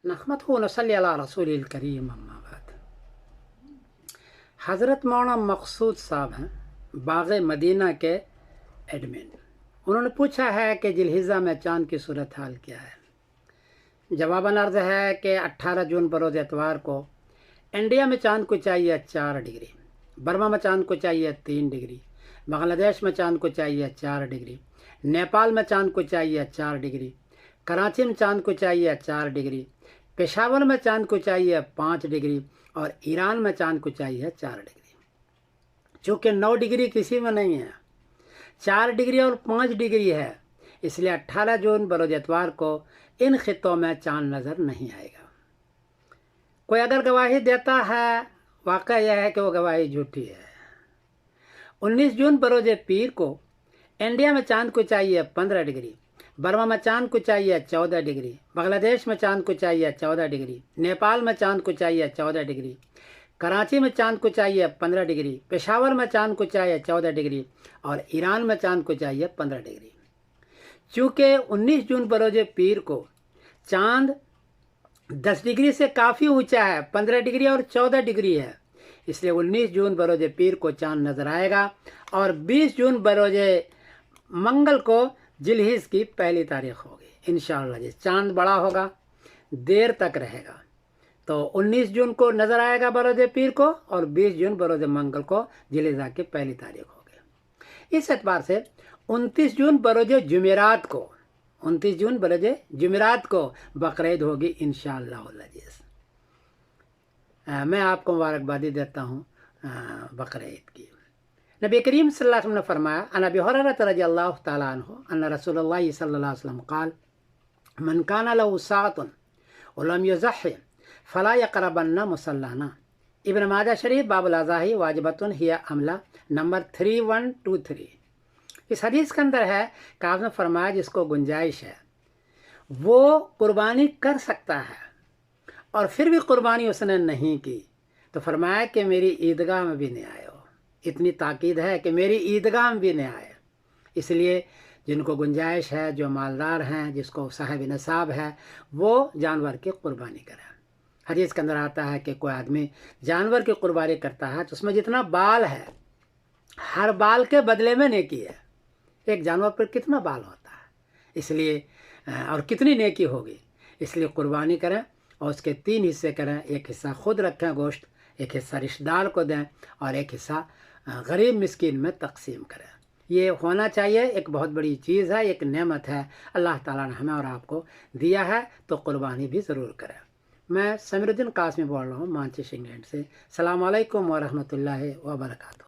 नहमदहु व नसल्ली अला रसूलिल करीम अम्मा बाद। हज़रत मौलाना मकसूद साहब हैं बाग़ मदीना के एडमिन। उन्होंने पूछा है कि जिलहिज़्ज़ा में चाँद की सूरत हाल क्या है। जवाबन अर्ज़ है कि 18 जून बरोज़ एतवार को इंडिया में चाँद को चाहिए 4 डिग्री, बर्मा में चाँद को चाहिए 3 डिग्री, बांग्लादेश में चाँद को चाहिए 4 डिग्री, नेपाल में चाँद को चाहिए 4 डिग्री, कराची में चाँद को चाहिए 4 डिग्री, पेशावर में चाँद को चाहिए 5 डिग्री और ईरान में चाँद को चाहिए 4 डिग्री। चूँकि 9 डिग्री किसी में नहीं है, 4 डिग्री और 5 डिग्री है, इसलिए 18 जून बरोज़ एतवार को इन खित्तों में चाँद नज़र नहीं आएगा। कोई अगर गवाही देता है, वाक़या यह है कि वो गवाही झूठी है। 19 जून बरोज़ पीर को इंडिया में चाँद को चाहिए 15 डिग्री, बर्मा में चाँद को चाहिए 14 डिग्री, बांग्लादेश में चाँद को चाहिए 14 डिग्री, नेपाल में चाँद को चाहिए 14 डिग्री, कराची में चाँद को चाहिए 15 डिग्री, पेशावर में चाँद को चाहिए 14 डिग्री और ईरान में चाँद को चाहिए 15 डिग्री। चूँकि 19 जून बरोज़ पीर को चाँद 10 डिग्री से काफ़ी ऊंचा है, 15 डिग्री और 14 डिग्री है, इसलिए 19 जून बरोज़ पीर को चाँद नज़र आएगा और 20 जून बरोज़ मंगल को जिलहिज़ की पहली तारीख होगी इंशाअल्लाह। जी चाँद बड़ा होगा, देर तक रहेगा, तो 19 जून को नज़र आएगा बरोज़ पीर को और 20 जून बरोज़ मंगल को जिलहिज़ की पहली तारीख होगी। इस एतबार से 29 जून बरोज़ जुमेरात को 29 जून बरोज़ जुमेरात को बकरीद होगी इंशाअल्लाह। मैं आपको मुबारकबादी देता हूँ बकरीद की। नबी करीम सल्लल्लाहु अलैहि वसल्लम ने फरमाया, अन अबी हुरैरा रज़ियल्लाहु तआला अन्हु अन्न रसूलुल्लाह सल्लल्लाहु अलैहि वसल्लम क़ाल मन कान लहु साअतुन व लम युज़हि फला यक़रबन्ना मुसल्लाना। इब्न माजा शरीफ बाबुल अज़ाही वाजिबतुन हिया अमला नंबर 3123। इस हदीस के अंदर है कि आपने फरमाया जिसको गुंजाइश है वो कुर्बानी कर सकता है और फिर भी कुर्बानी उसने नहीं की तो फरमाया कि मेरी ईदगाह में भी नहीं आए हो। इतनी ताकीद है कि मेरी ईदगाह में भी नहीं आए। इसलिए जिनको गुंजाइश है, जो मालदार हैं, जिसको साहिब नसाब है, वो जानवर की कुर्बानी करें। हदीस के अंदर आता है कि कोई आदमी जानवर की कुर्बानी करता है तो उसमें जितना बाल है हर बाल के बदले में नेकी है। एक जानवर पर कितना बाल होता है, इसलिए और कितनी नेकी होगी, इसलिए कुर्बानी करें और उसके 3 हिस्से करें। एक हिस्सा खुद रखें गोश्त, एक हिस्सा रिश्तेदार को दें और एक हिस्सा गरीब मिस्कीन में तकसीम करें। ये होना चाहिए, एक बहुत बड़ी चीज़ है, एक नेमत है अल्लाह ताला ने हमें और आपको दिया है, तो कुर्बानी भी ज़रूर करें। मैं समीरुद्दीन कासमी बोल रहा हूँ मानचेस्टर इंग्लैंड से। अस्सलामु अलैकुम व रहमतुल्लाहि व बरकातहू।